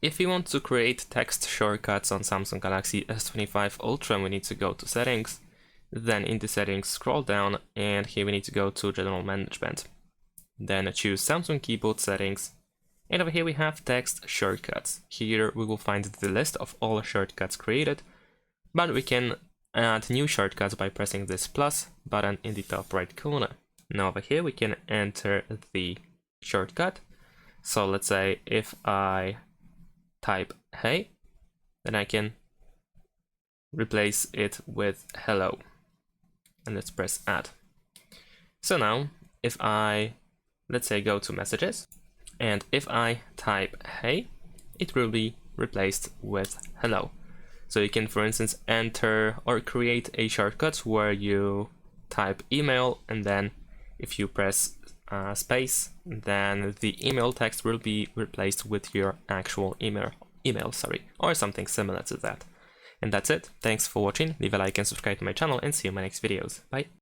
if we want to create text shortcuts on Samsung Galaxy S25 Ultra, we need to go to Settings, then into Settings scroll down, and here we need to go to General Management. Then choose Samsung Keyboard Settings, and over here we have Text Shortcuts. Here we will find the list of all shortcuts created, but we can add new shortcuts by pressing this plus button in the top right corner. Now over here we can enter the shortcut. So let's say if I type hey, then I can replace it with hello. And let's press add. So now if I, let's say, go to messages, and if I type hey, it will be replaced with hello. So you can, for instance, enter or create a shortcut where you type email, and then if you press space, then the email text will be replaced with your actual email, or something similar to that. And that's it. Thanks for watching. Leave a like and subscribe to my channel, and see you in my next videos. Bye.